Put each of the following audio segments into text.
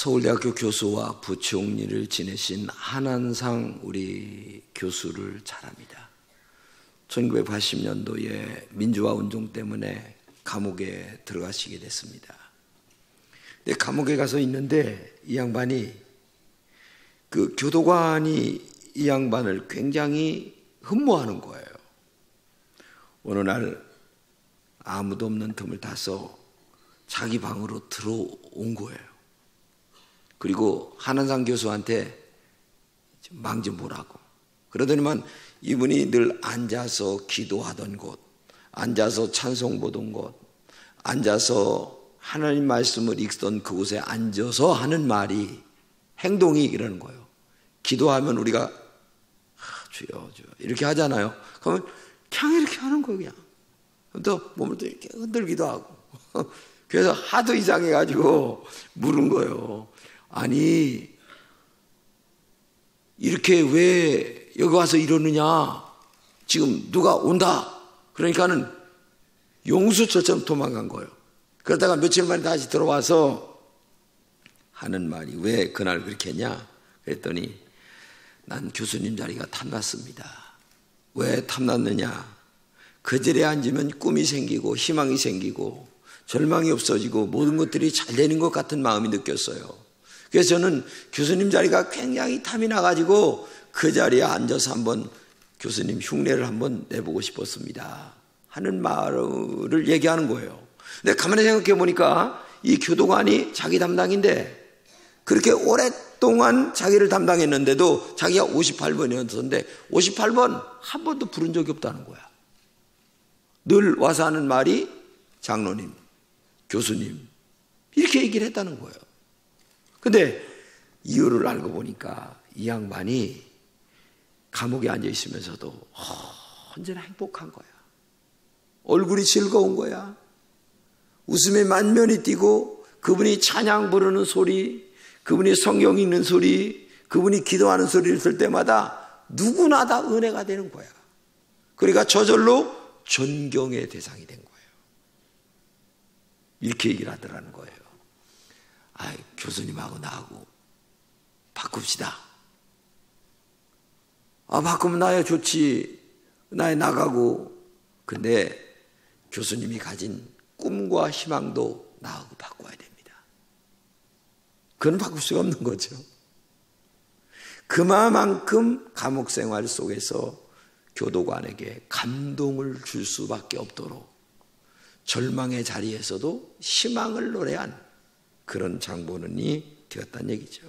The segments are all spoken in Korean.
서울대학교 교수와 부총리를 지내신 한한상 우리 교수를 잘 압니다. 1980년도에 민주화 운동 때문에 감옥에 들어가시게 됐습니다. 근데 감옥에 가서 있는데 이 양반이 그 교도관이 이 양반을 굉장히 흠모하는 거예요. 어느 날 아무도 없는 틈을 타서 자기 방으로 들어온 거예요. 그리고 한한상 교수한테 망 좀 보라고. 그러더니만 이분이 늘 앉아서 기도하던 곳, 앉아서 찬송 보던 곳, 앉아서 하나님 말씀을 읽던 그곳에 앉아서 하는 말이, 행동이 이러는 거예요. 기도하면 우리가 주여 주여 이렇게 하잖아요. 그러면 그냥 이렇게 하는 거예요. 그냥 또 몸을 또 이렇게 흔들기도 하고. 그래서 하도 이상해가지고 물은 거예요. 아니 이렇게 왜 여기 와서 이러느냐, 지금 누가 온다. 그러니까는 용수처럼 도망간 거예요. 그러다가 며칠 만에 다시 들어와서 하는 말이, 왜 그날 그렇게 했냐 그랬더니, 난 교수님 자리가 탐났습니다. 왜 탐났느냐, 그 자리에 앉으면 꿈이 생기고 희망이 생기고 절망이 없어지고 모든 것들이 잘 되는 것 같은 마음이 느꼈어요. 그래서 저는 교수님 자리가 굉장히 탐이 나가지고 그 자리에 앉아서 한번 교수님 흉내를 한번 내보고 싶었습니다 하는 말을 얘기하는 거예요. 근데 가만히 생각해 보니까 이 교도관이 자기 담당인데 그렇게 오랫동안 자기를 담당했는데도 자기가 58번이었는데 58번 한 번도 부른 적이 없다는 거야. 늘 와서 하는 말이 장로님, 교수님 이렇게 얘기를 했다는 거예요. 근데 이유를 알고 보니까 이 양반이 감옥에 앉아 있으면서도 언제나 행복한 거야. 얼굴이 즐거운 거야. 웃음에 만면이 띄고 그분이 찬양 부르는 소리, 그분이 성경 읽는 소리, 그분이 기도하는 소리를 들을 때마다 누구나 다 은혜가 되는 거야. 그러니까 저절로 존경의 대상이 된 거예요. 이렇게 얘기를 하더라는 거예요. 아, 교수님하고 나하고 바꿉시다. 아, 바꾸면 나야 좋지. 나야 나가고. 근데 교수님이 가진 꿈과 희망도 나하고 바꿔야 됩니다. 그건 바꿀 수가 없는 거죠. 그만큼 감옥 생활 속에서 교도관에게 감동을 줄 수밖에 없도록 절망의 자리에서도 희망을 노래한 그런 장본인이 되었다는 얘기죠.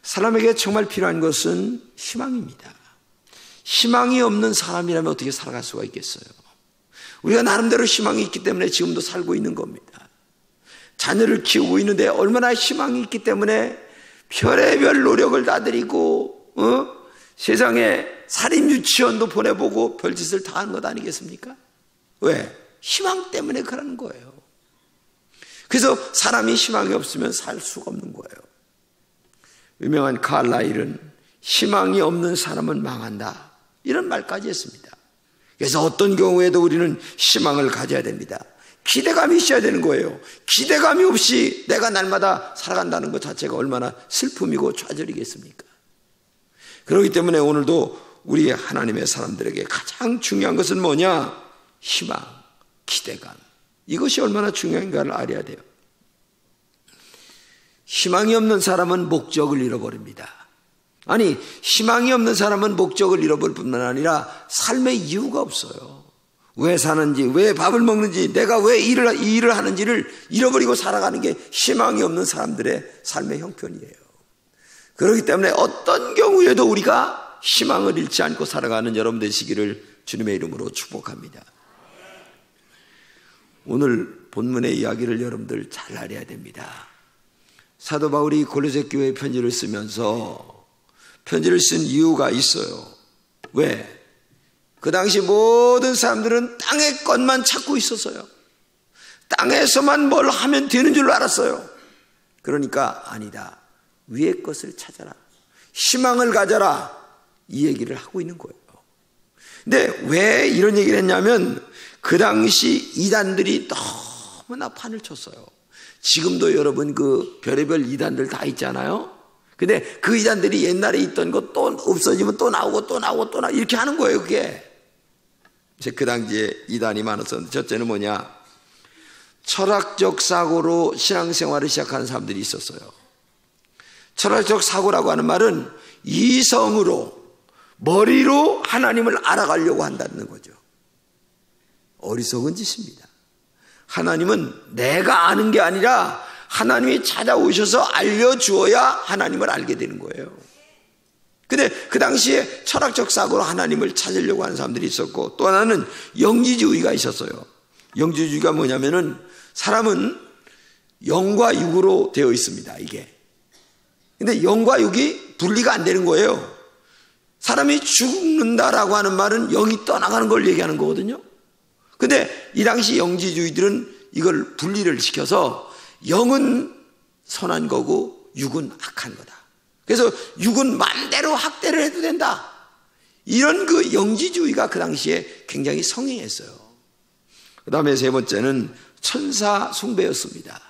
사람에게 정말 필요한 것은 희망입니다. 희망이 없는 사람이라면 어떻게 살아갈 수가 있겠어요? 우리가 나름대로 희망이 있기 때문에 지금도 살고 있는 겁니다. 자녀를 키우고 있는데 얼마나 희망이 있기 때문에 별의별 노력을 다 들이고 세상에 사립 유치원도 보내보고 별짓을 다 하는 것 아니겠습니까? 왜? 희망 때문에 그러는 거예요. 그래서 사람이 희망이 없으면 살 수가 없는 거예요. 유명한 칼라일은 희망이 없는 사람은 망한다, 이런 말까지 했습니다. 그래서 어떤 경우에도 우리는 희망을 가져야 됩니다. 기대감이 있어야 되는 거예요. 기대감이 없이 내가 날마다 살아간다는 것 자체가 얼마나 슬픔이고 좌절이겠습니까? 그렇기 때문에 오늘도 우리 하나님의 사람들에게 가장 중요한 것은 뭐냐? 희망, 기대감. 이것이 얼마나 중요한가를 알아야 돼요. 희망이 없는 사람은 목적을 잃어버립니다. 아니, 희망이 없는 사람은 목적을 잃어버릴 뿐만 아니라 삶의 이유가 없어요. 왜 사는지, 왜 밥을 먹는지, 내가 왜 일을 하는지를 잃어버리고 살아가는 게 희망이 없는 사람들의 삶의 형편이에요. 그렇기 때문에 어떤 경우에도 우리가 희망을 잃지 않고 살아가는 여러분 되시기를 주님의 이름으로 축복합니다. 오늘 본문의 이야기를 여러분들 잘 알아야 됩니다. 사도 바울이 골로새 교회에 편지를 쓰면서 편지를 쓴 이유가 있어요. 왜? 그 당시 모든 사람들은 땅의 것만 찾고 있었어요. 땅에서만 뭘 하면 되는 줄 알았어요. 그러니까 아니다, 위의 것을 찾아라, 희망을 가져라, 이 얘기를 하고 있는 거예요. 근데 왜 이런 얘기를 했냐면 그 당시 이단들이 너무나 판을 쳤어요. 지금도 여러분 그 별의별 이단들 다 있잖아요. 근데 그 이단들이 옛날에 있던 거 또 없어지면 또 나오고 또 나오고 또 나오고 이렇게 하는 거예요, 그게. 이제 그 당시에 이단이 많았었는데, 첫째는 뭐냐? 철학적 사고로 신앙생활을 시작하는 사람들이 있었어요. 철학적 사고라고 하는 말은 이성으로, 머리로 하나님을 알아가려고 한다는 거죠. 어리석은 짓입니다. 하나님은 내가 아는 게 아니라 하나님이 찾아오셔서 알려주어야 하나님을 알게 되는 거예요. 근데 그 당시에 철학적 사고로 하나님을 찾으려고 하는 사람들이 있었고, 또 하나는 영지주의가 있었어요. 영지주의가 뭐냐면은 사람은 영과 육으로 되어 있습니다, 이게. 근데 영과 육이 분리가 안 되는 거예요. 사람이 죽는다라고 하는 말은 영이 떠나가는 걸 얘기하는 거거든요. 근데 이 당시 영지주의들은 이걸 분리를 시켜서 영은 선한 거고 육은 악한 거다. 그래서 육은 마음대로 학대를 해도 된다. 이런 그 영지주의가 그 당시에 굉장히 성행했어요. 그 다음에 세 번째는 천사 숭배였습니다.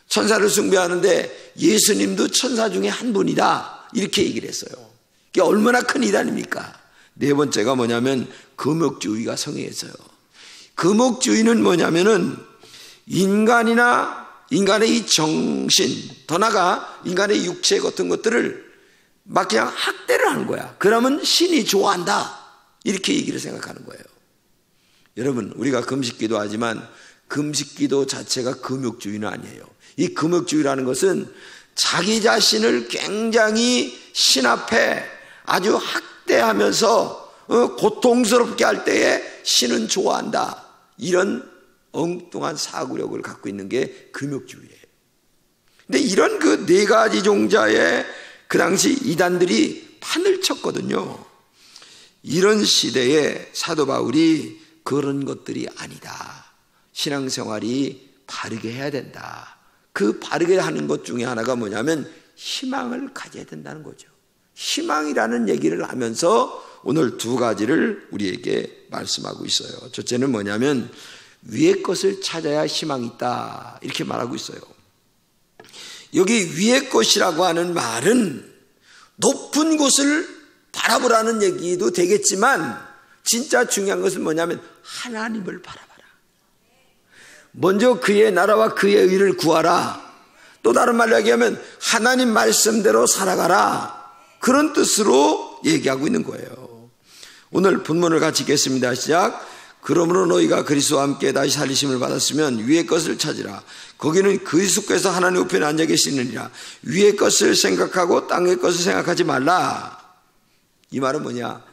천사를 숭배하는데 예수님도 천사 중에 한 분이다, 이렇게 얘기를 했어요. 이게 얼마나 큰 이단입니까? 네 번째가 뭐냐면 금욕주의가 성행했어요. 금욕주의는 뭐냐면은 인간의 이 정신, 더 나아가 인간의 육체 같은 것들을 막 그냥 학대를 하는 거야. 그러면 신이 좋아한다, 이렇게 얘기를 생각하는 거예요. 여러분, 우리가 금식기도 하지만 금식기도 자체가 금욕주의는 아니에요. 이 금욕주의라는 것은 자기 자신을 굉장히 신 앞에 아주 학대하면서 고통스럽게 할 때에 신은 좋아한다, 이런 엉뚱한 사고력을 갖고 있는 게 금욕주의예요. 근데 이런 그 네 가지 종자의 그 당시 이단들이 판을 쳤거든요. 이런 시대에 사도 바울이 그런 것들이 아니다, 신앙생활이 바르게 해야 된다. 그 바르게 하는 것 중에 하나가 뭐냐면 희망을 가져야 된다는 거죠. 희망이라는 얘기를 하면서 오늘 두 가지를 우리에게 말씀하고 있어요. 첫째는 뭐냐면 위의 것을 찾아야 희망이 있다, 이렇게 말하고 있어요. 여기 위의 것이라고 하는 말은 높은 곳을 바라보라는 얘기도 되겠지만, 진짜 중요한 것은 뭐냐면 하나님을 바라봐라. 먼저 그의 나라와 그의 의를 구하라. 또 다른 말로 얘기하면 하나님 말씀대로 살아가라, 그런 뜻으로 얘기하고 있는 거예요. 오늘 본문을 같이 읽겠습니다. 시작. 그러므로 너희가 그리스도와 함께 다시 살리심을 받았으면 위의 것을 찾으라. 거기는 그리스도께서 하나님 우편에 앉아 계시느니라. 위의 것을 생각하고 땅의 것을 생각하지 말라. 이 말은 뭐냐?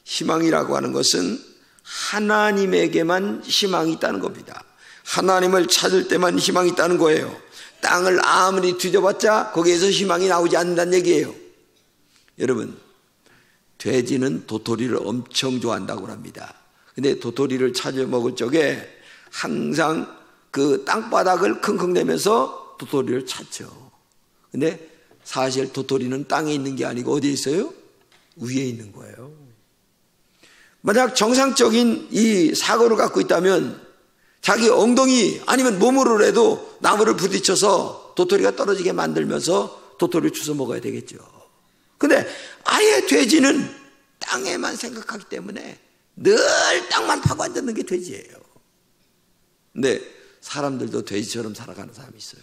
희망이라고 하는 것은 하나님에게만 희망이 있다는 겁니다. 하나님을 찾을 때만 희망이 있다는 거예요. 땅을 아무리 뒤져봤자 거기에서 희망이 나오지 않는다는 얘기예요. 여러분, 돼지는 도토리를 엄청 좋아한다고 합니다. 근데 도토리를 찾아 먹을 적에 항상 그 땅바닥을 킁킁대면서 도토리를 찾죠. 근데 사실 도토리는 땅에 있는 게 아니고 어디에 있어요? 위에 있는 거예요. 만약 정상적인 이 사고를 갖고 있다면 자기 엉덩이 아니면 몸으로라도 나무를 부딪혀서 도토리가 떨어지게 만들면서 도토리를 주워 먹어야 되겠죠. 근데 아예 돼지는 땅에만 생각하기 때문에 늘 땅만 파고 앉는 게 돼지예요. 근데 사람들도 돼지처럼 살아가는 사람이 있어요.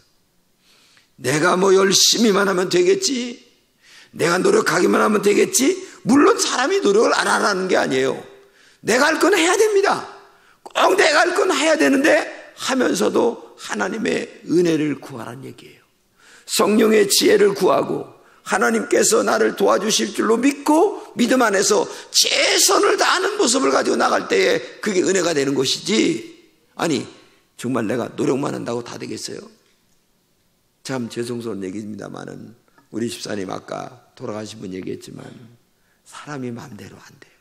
내가 뭐 열심히만 하면 되겠지, 내가 노력하기만 하면 되겠지. 물론 사람이 노력을 안 하라는 게 아니에요. 내가 할 건 해야 됩니다. 꼭 내가 할 건 해야 되는데 하면서도 하나님의 은혜를 구하라는 얘기예요. 성령의 지혜를 구하고 하나님께서 나를 도와주실 줄로 믿고 믿음 안에서 최선을 다하는 모습을 가지고 나갈 때에 그게 은혜가 되는 것이지, 아니 정말 내가 노력만 한다고 다 되겠어요? 참 죄송스러운 얘기입니다만은 우리 집사님 아까 돌아가신 분 얘기했지만 사람이 마음대로 안 돼요.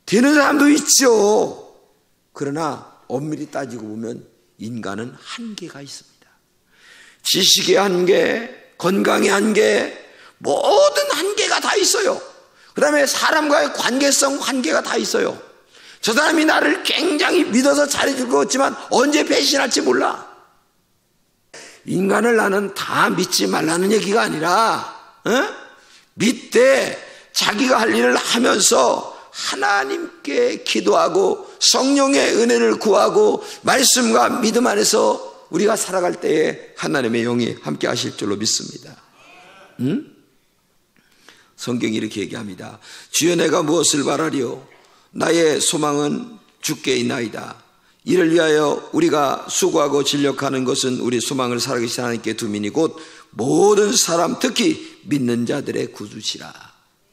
되는 사람도 있죠. 그러나 엄밀히 따지고 보면 인간은 한계가 있습니다. 지식의 한계, 건강의 한계, 모든 한계가 다 있어요. 그 다음에 사람과의 관계성 한계가 다 있어요. 저 사람이 나를 굉장히 믿어서 잘해줄 것 같지만 언제 배신할지 몰라. 인간을 나는 다 믿지 말라는 얘기가 아니라 믿되 자기가 할 일을 하면서 하나님께 기도하고 성령의 은혜를 구하고 말씀과 믿음 안에서 우리가 살아갈 때에 하나님의 영이 함께 하실 줄로 믿습니다. 성경이 이렇게 얘기합니다. 주여 내가 무엇을 바라리요? 나의 소망은 주께 있나이다. 이를 위하여 우리가 수고하고 진력하는 것은 우리 소망을 살아계신 하나님께 두민이 곧 모든 사람 특히 믿는 자들의 구주시라.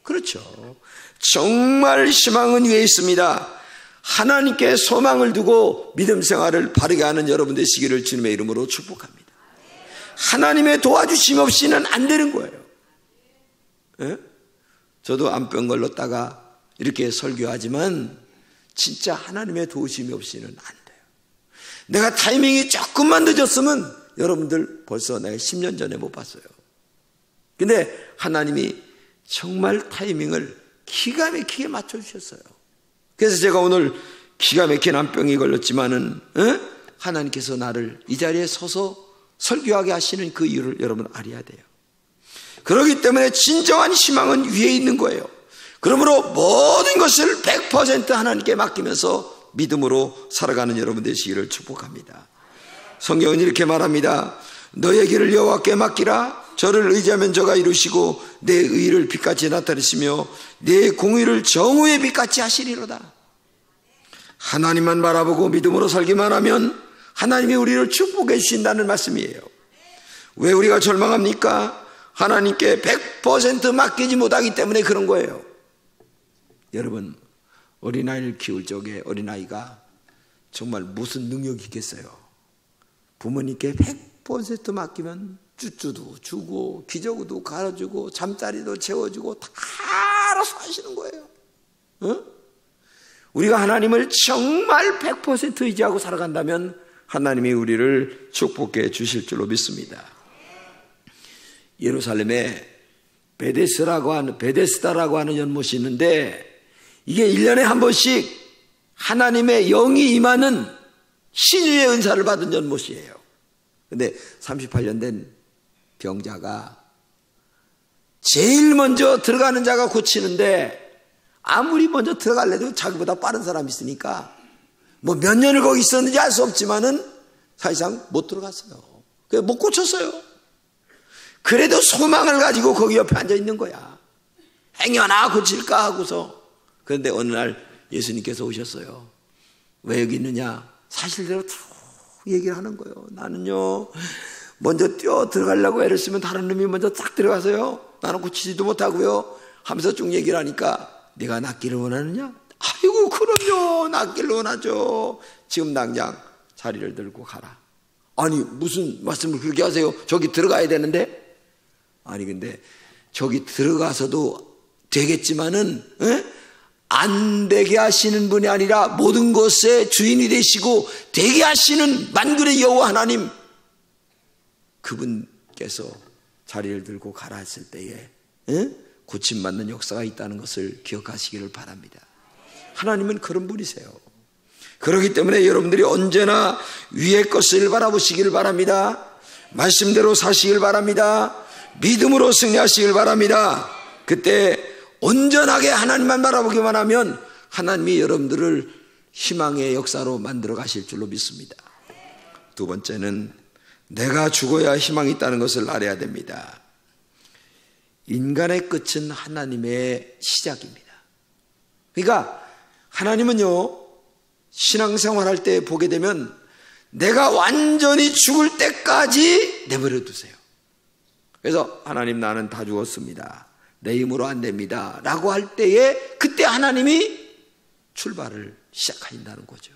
그렇죠. 정말 희망은 위에 있습니다. 하나님께 소망을 두고 믿음 생활을 바르게 하는 여러분 되시기를 주님의 이름으로 축복합니다. 하나님의 도와주심 없이는 안 되는 거예요. 예? 저도 암병 걸렸다가 이렇게 설교하지만 진짜 하나님의 도우심이 없이는 안 돼요. 내가 타이밍이 조금만 늦었으면 여러분들 벌써 내가 10년 전에 못 봤어요. 근데 하나님이 정말 타이밍을 기가 막히게 맞춰주셨어요. 그래서 제가 오늘 기가 막힌 암병이 걸렸지만은 하나님께서 나를 이 자리에 서서 설교하게 하시는 그 이유를 여러분 알아야 돼요. 그렇기 때문에 진정한 희망은 위에 있는 거예요. 그러므로 모든 것을 100% 하나님께 맡기면서 믿음으로 살아가는 여러분 되시기를 축복합니다. 성경은 이렇게 말합니다. 너의 길을 여호와께 맡기라. 저를 의지하면 저가 이루시고 내 의를 빛같이 나타내시며 내 공의를 정오의 빛같이 하시리로다. 하나님만 바라보고 믿음으로 살기만 하면 하나님이 우리를 축복해 주신다는 말씀이에요. 왜 우리가 절망합니까? 하나님께 100% 맡기지 못하기 때문에 그런 거예요. 여러분, 어린아이를 키울 적에 어린아이가 정말 무슨 능력이 있겠어요? 부모님께 100% 맡기면 쭈쭈도 주고 기저귀도 갈아주고 잠자리도 채워주고 다 알아서 하시는 거예요. 우리가 하나님을 정말 100% 의지하고 살아간다면 하나님이 우리를 축복해 주실 줄로 믿습니다. 예루살렘에 베데스다라고 하는 연못이 있는데 이게 1년에 한 번씩 하나님의 영이 임하는 신유의 은사를 받은 연못이에요. 근데 38년 된 병자가 제일 먼저 들어가는 자가 고치는데 아무리 먼저 들어갈래도 자기보다 빠른 사람이 있으니까 뭐 몇 년을 거기 있었는지 알 수 없지만은 사실상 못 들어갔어요. 그래서 못 고쳤어요. 그래도 소망을 가지고 거기 옆에 앉아 있는 거야. 행여나 고칠까 하고서. 그런데 어느 날 예수님께서 오셨어요. 왜 여기 있느냐? 사실대로 쭉 얘기를 하는 거예요. 나는요 먼저 뛰어 들어가려고 애를 쓰면 다른 놈이 먼저 딱 들어가서요 나는 고치지도 못하고요 하면서 쭉 얘기를 하니까 네가 낫기를 원하느냐? 아이고 그럼요 낫기를 원하죠. 지금 당장 자리를 들고 가라. 아니 무슨 말씀을 그렇게 하세요? 저기 들어가야 되는데. 아니 근데 저기 들어가서도 되겠지만은 안 되게 하시는 분이 아니라 모든 것의 주인이 되시고 되게 하시는 만군의 여호와 하나님 그분께서 자리를 들고 가라 했을 때에 고침받는 역사가 있다는 것을 기억하시기를 바랍니다. 하나님은 그런 분이세요. 그렇기 때문에 여러분들이 언제나 위의 것을 바라보시기를 바랍니다. 말씀대로 사시길 바랍니다. 믿음으로 승리하시길 바랍니다. 그때 온전하게 하나님만 바라보기만 하면 하나님이 여러분들을 희망의 역사로 만들어 가실 줄로 믿습니다. 두 번째는 내가 죽어야 희망이 있다는 것을 알아야 됩니다. 인간의 끝은 하나님의 시작입니다. 그러니까 하나님은요 신앙생활할 때 보게 되면 내가 완전히 죽을 때까지 내버려 두세요. 그래서 하나님 나는 다 죽었습니다. 내 힘으로 안 됩니다 라고 할 때에 그때 하나님이 출발을 시작하신다는 거죠.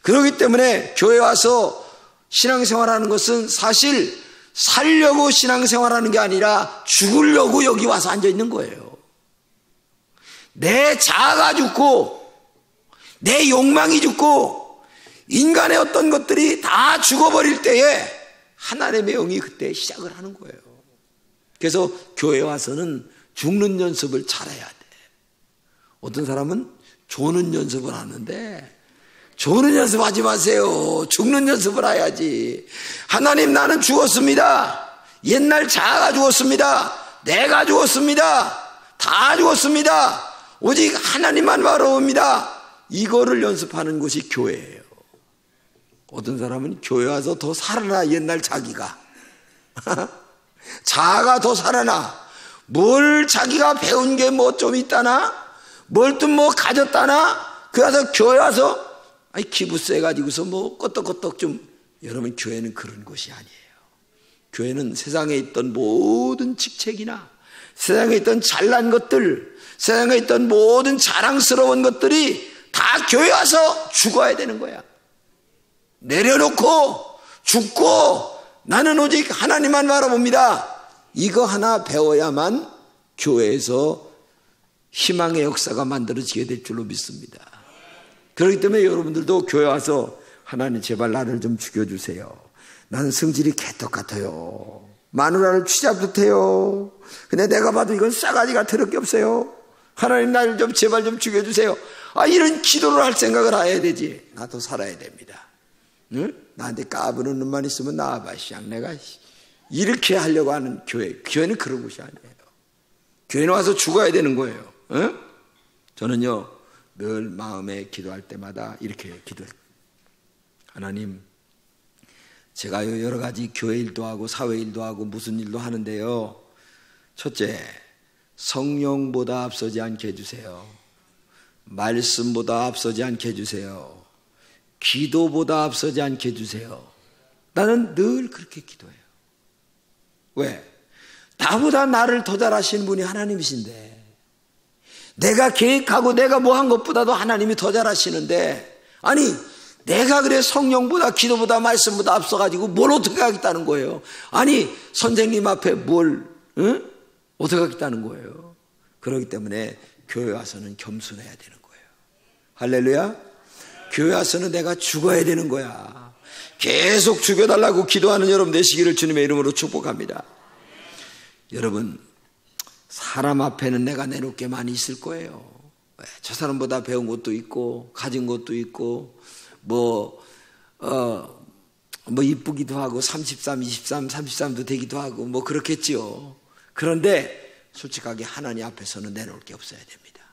그렇기 때문에 교회 와서 신앙생활하는 것은 사실 살려고 신앙생활하는 게 아니라 죽으려고 여기 와서 앉아있는 거예요. 내 자아가 죽고 내 욕망이 죽고 인간의 어떤 것들이 다 죽어버릴 때에 하나님의 영이 그때 시작을 하는 거예요. 그래서 교회 와서는 죽는 연습을 잘해야 돼. 어떤 사람은 조는 연습을 하는데 조는 연습하지 마세요. 죽는 연습을 해야지. 하나님, 나는 죽었습니다. 옛날 자아가 죽었습니다. 내가 죽었습니다. 다 죽었습니다. 오직 하나님만 바라봅니다. 이거를 연습하는 것이 교회예요. 어떤 사람은 교회 와서 더 살아나, 옛날 자기가. 자아가 더 살아나. 뭘 자기가 배운 게 뭐 좀 있다나? 뭘 또 뭐 가졌다나? 그래서 교회 와서 기부 세가지고서 뭐 껐덕껐덕 좀. 여러분, 교회는 그런 곳이 아니에요. 교회는 세상에 있던 모든 직책이나 세상에 있던 잘난 것들, 세상에 있던 모든 자랑스러운 것들이 다 교회 와서 죽어야 되는 거야. 내려놓고 죽고 나는 오직 하나님만 바라봅니다. 이거 하나 배워야만 교회에서 희망의 역사가 만들어지게 될 줄로 믿습니다. 그렇기 때문에 여러분들도 교회 와서 하나님, 제발 나를 좀 죽여주세요. 나는 성질이 개떡 같아요. 마누라를 취잡듯해요. 근데 내가 봐도 이건 싸가지가 더럽게 없어요. 하나님, 나를 좀 제발 좀 죽여주세요. 이런 기도를 할 생각을 해야 되지. 나도 살아야 됩니다. 응? 나한테 까부는 놈만 있으면 나와봐. 내가 이렇게 하려고 하는 교회. 교회는 그런 곳이 아니에요. 교회는 와서 죽어야 되는 거예요. 응? 저는요, 늘 마음에 기도할 때마다 이렇게 기도해요. 하나님, 제가 여러 가지 교회 일도 하고 사회 일도 하고 무슨 일도 하는데요, 첫째, 성령보다 앞서지 않게 해주세요. 말씀보다 앞서지 않게 해주세요. 기도보다 앞서지 않게 해주세요. 나는 늘 그렇게 기도해요. 왜? 나보다 나를 더 잘하시는 분이 하나님이신데, 내가 계획하고 내가 뭐 한 것보다도 하나님이 더 잘하시는데, 아니 내가 그래 성령보다 기도보다 말씀보다 앞서가지고 뭘 어떻게 하겠다는 거예요. 아니 선생님 앞에 뭘 어떻게 하겠다는 거예요. 그렇기 때문에 교회 와서는 겸손해야 되는 거예요. 할렐루야. 교회 와서는 내가 죽어야 되는 거야. 계속 죽여달라고 기도하는 여러분 되시기를 주님의 이름으로 축복합니다. 여러분, 사람 앞에는 내가 내놓을 게 많이 있을 거예요. 저 사람보다 배운 것도 있고 가진 것도 있고 뭐 이쁘기도 하고 33, 23, 33도 되기도 하고 뭐 그렇겠지요. 그런데 솔직하게 하나님 앞에서는 내놓을 게 없어야 됩니다.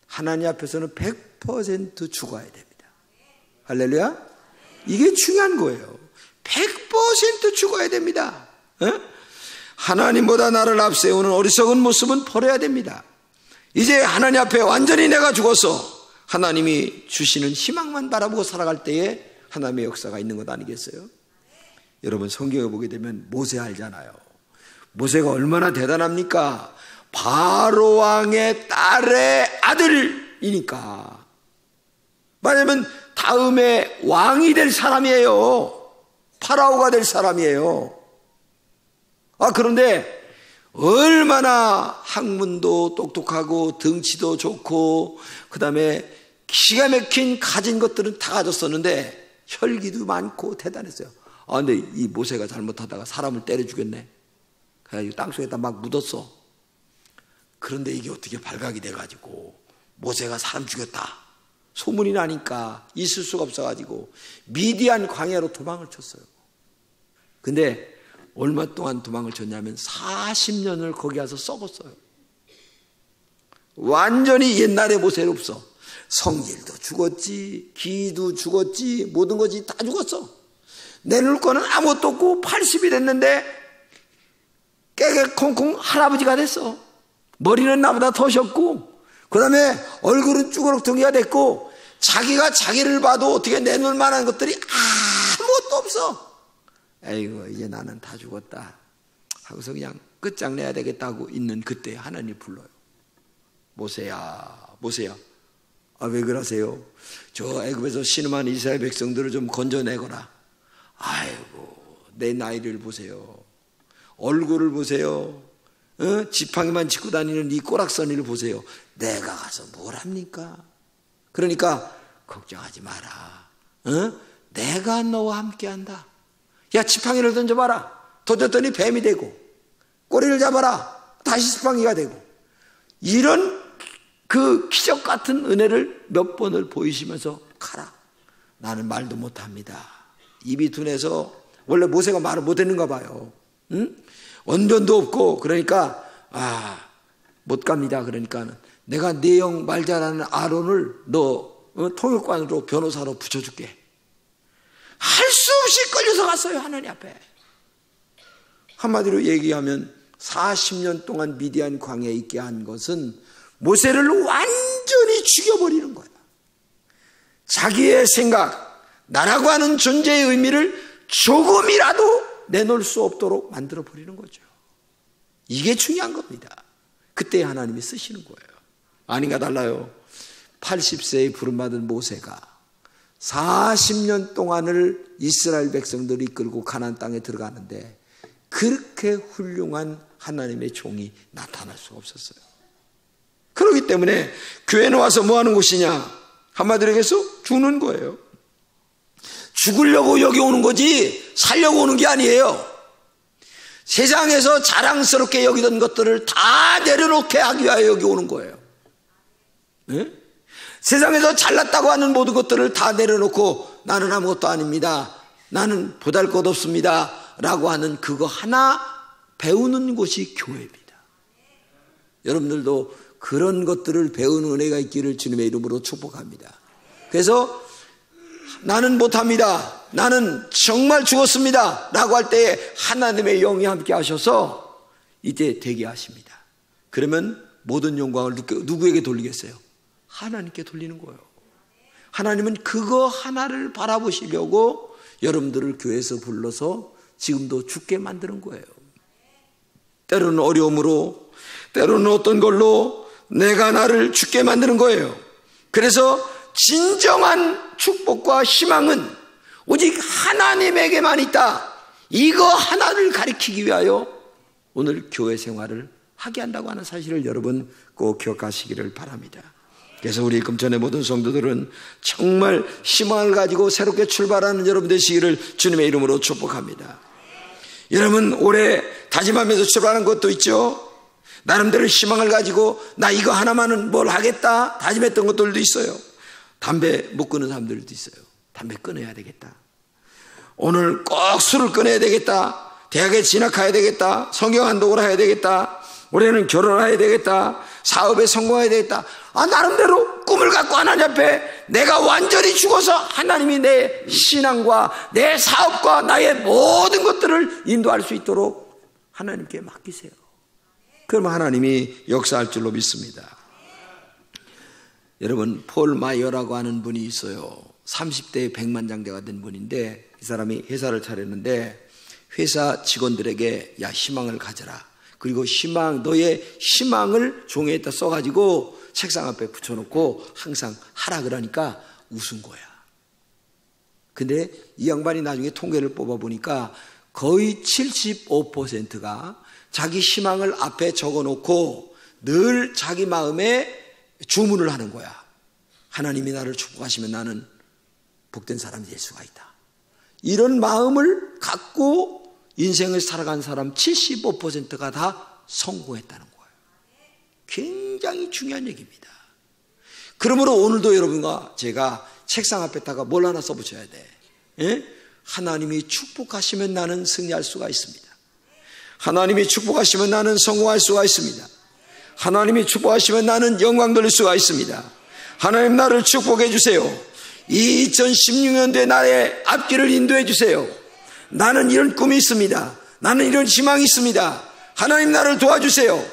하나님 앞에서는 100% 죽어야 됩니다. 할렐루야. 이게 중요한 거예요. 100% 죽어야 됩니다. 하나님보다 나를 앞세우는 어리석은 모습은 버려야 됩니다. 이제 하나님 앞에 완전히 내가 죽어서 하나님이 주시는 희망만 바라보고 살아갈 때에 하나님의 역사가 있는 것 아니겠어요? 여러분, 성경에 보게 되면 모세 알잖아요. 모세가 얼마나 대단합니까? 바로 왕의 딸의 아들이니까. 왜냐하면 다음에 왕이 될 사람이에요. 파라오가 될 사람이에요. 그런데 얼마나 학문도 똑똑하고 덩치도 좋고 그 다음에 기가 막힌 가진 것들은 다 가졌었는데 혈기도 많고 대단했어요. 근데 이 모세가 잘못하다가 사람을 때려 죽였네. 그래가지고 땅속에다 막 묻었어. 그런데 이게 어떻게 발각이 돼가지고 모세가 사람 죽였다 소문이 나니까 있을 수가 없어가지고 미디안 광야로 도망을 쳤어요. 근데 얼마 동안 도망을 쳤냐면 40년을 거기 가서 썩었어요. 완전히 옛날의 모세는 없어. 성질도 죽었지, 기도 죽었지, 모든 것이 다 죽었어. 내놓을 거는 아무것도 없고 80이 됐는데 깨깨콩콩 할아버지가 됐어. 머리는 나보다 더 셨고 그 다음에 얼굴은 쭈그럭둥이가 됐고 자기가 자기를 봐도 어떻게 내놓을 만한 것들이 아무것도 없어. 에이구, 이제 나는 다 죽었다 하고서 그냥 끝장내야 되겠다고 있는 그때 하나님 불러요. 모세야, 모세야. 왜 그러세요? 저 애굽에서 신음한 이스라엘 백성들을 좀 건져내거라. 아이고, 내 나이를 보세요. 얼굴을 보세요. 지팡이만 짚고 다니는 이 꼬락서니를 보세요. 내가 가서 뭘 합니까? 그러니까 걱정하지 마라. 내가 너와 함께한다. 야, 지팡이를 던져봐라. 던졌더니 뱀이 되고, 꼬리를 잡아라. 다시 지팡이가 되고. 이런 그 기적 같은 은혜를 몇 번을 보이시면서 가라. 나는 말도 못합니다. 입이 둔해서 원래 모세가 말을 못했는가 봐요. 응? 언변도 없고 그러니까 못 갑니다. 그러니까 내가 내 영 말 잘하는 아론을 너 통역관으로 변호사로 붙여줄게. 할 수 없이 끌려서 갔어요. 하나님 앞에. 한마디로 얘기하면 40년 동안 미디안 광야에 있게 한 것은 모세를 완전히 죽여버리는 거야. 자기의 생각, 나라고 하는 존재의 의미를 조금이라도 내놓을 수 없도록 만들어버리는 거죠. 이게 중요한 겁니다. 그때 하나님이 쓰시는 거예요. 아닌가 달라요. 80세에 부름받은 모세가 40년 동안을 이스라엘 백성들이 이끌고 가나안 땅에 들어가는데 그렇게 훌륭한 하나님의 종이 나타날 수가 없었어요. 그렇기 때문에 교회는 와서 뭐 하는 곳이냐? 한마디로 얘기해서 죽는 거예요. 죽으려고 여기 오는 거지 살려고 오는 게 아니에요. 세상에서 자랑스럽게 여기던 것들을 다 내려놓게 하기 위하여 여기 오는 거예요. 네? 세상에서 잘났다고 하는 모든 것들을 다 내려놓고 나는 아무것도 아닙니다. 나는 보잘것없습니다. 라고 하는 그거 하나 배우는 곳이 교회입니다. 여러분들도 그런 것들을 배우는 은혜가 있기를 주님의 이름으로 축복합니다. 그래서 나는 못합니다. 나는 정말 죽었습니다. 라고 할 때에 하나님의 영이 함께 하셔서 이제 되게 하십니다. 그러면 모든 영광을 누구에게 돌리겠어요? 하나님께 돌리는 거예요. 하나님은 그거 하나를 바라보시려고 여러분들을 교회에서 불러서 지금도 죽게 만드는 거예요. 때로는 어려움으로, 때로는 어떤 걸로 내가 나를 죽게 만드는 거예요. 그래서 진정한 축복과 희망은 오직 하나님에게만 있다. 이거 하나를 가리키기 위하여 오늘 교회 생활을 하게 한다고 하는 사실을 여러분 꼭 기억하시기를 바랍니다. 그래서 우리 금천의 모든 성도들은 정말 희망을 가지고 새롭게 출발하는 여러분 되시기를 주님의 이름으로 축복합니다. 여러분 올해 다짐하면서 출발한 것도 있죠. 나름대로 희망을 가지고 나 이거 하나만은 뭘 하겠다 다짐했던 것들도 있어요. 담배 못 끊는 사람들도 있어요. 담배 끊어야 되겠다. 오늘 꼭 술을 끊어야 되겠다. 대학에 진학해야 되겠다. 성경 한독을 해야 되겠다. 올해는 결혼해야 되겠다. 사업에 성공해야 되겠다. 나름대로 꿈을 갖고 하나님 앞에 내가 완전히 죽어서 하나님이 내 신앙과 내 사업과 나의 모든 것들을 인도할 수 있도록 하나님께 맡기세요. 그러면 하나님이 역사할 줄로 믿습니다. 여러분 폴 마이어라고 하는 분이 있어요. 30대에 백만장자가 된 분인데 이 사람이 회사를 차렸는데 회사 직원들에게 야 희망을 가져라. 그리고 너의 희망을 종이에다 써가지고 책상 앞에 붙여놓고 항상 하라 그러니까 웃은 거야. 근데 이 양반이 나중에 통계를 뽑아보니까 거의 75%가 자기 희망을 앞에 적어놓고 늘 자기 마음에 주문을 하는 거야. 하나님이 나를 축복하시면 나는 복된 사람이 될 수가 있다. 이런 마음을 갖고 인생을 살아간 사람 75%가 다 성공했다는 거예요. 굉장히 중요한 얘기입니다. 그러므로 오늘도 여러분과 제가 책상 앞에다가 뭘 하나 써붙여야 돼. 예? 하나님이 축복하시면 나는 승리할 수가 있습니다. 하나님이 축복하시면 나는 성공할 수가 있습니다. 하나님이 축복하시면 나는 영광 돌릴 수가 있습니다. 하나님 나를 축복해 주세요. 이 2016년도에 나의 앞길을 인도해 주세요. 나는 이런 꿈이 있습니다. 나는 이런 희망이 있습니다. 하나님 나를 도와주세요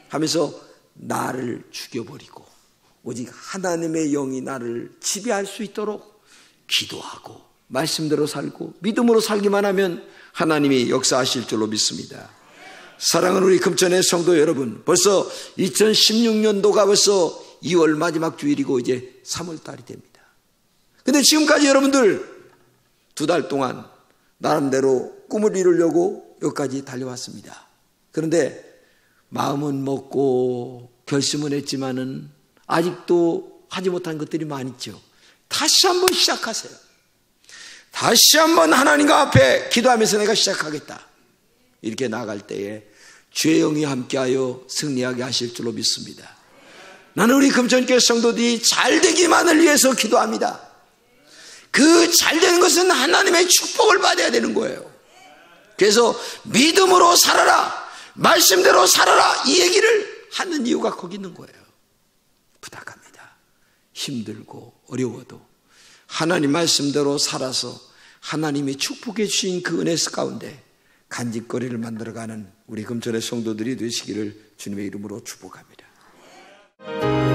하면서 나를 죽여버리고 오직 하나님의 영이 나를 지배할 수 있도록 기도하고 말씀대로 살고 믿음으로 살기만 하면 하나님이 역사하실 줄로 믿습니다. 사랑하는 우리 금천의 성도 여러분, 벌써 2016년도가 벌써 2월 마지막 주일이고 이제 3월 달이 됩니다. 근데 지금까지 여러분들 2달 동안 나름대로 꿈을 이루려고 여기까지 달려왔습니다. 그런데 마음은 먹고 결심은 했지만은 아직도 하지 못한 것들이 많이 있죠. 다시 한번 시작하세요. 다시 한번 하나님과 앞에 기도하면서 내가 시작하겠다. 이렇게 나아갈 때에 주의 영이 함께하여 승리하게 하실 줄로 믿습니다. 나는 우리 금천교회 성도들이 잘 되기만을 위해서 기도합니다. 그 잘 되는 것은 하나님의 축복을 받아야 되는 거예요. 그래서 믿음으로 살아라, 말씀대로 살아라, 이 얘기를 하는 이유가 거기 있는 거예요. 부탁합니다. 힘들고 어려워도 하나님 말씀대로 살아서 하나님이 축복해 주신 그 은혜 가운데 간직거리를 만들어가는 우리 금천의 성도들이 되시기를 주님의 이름으로 축복합니다.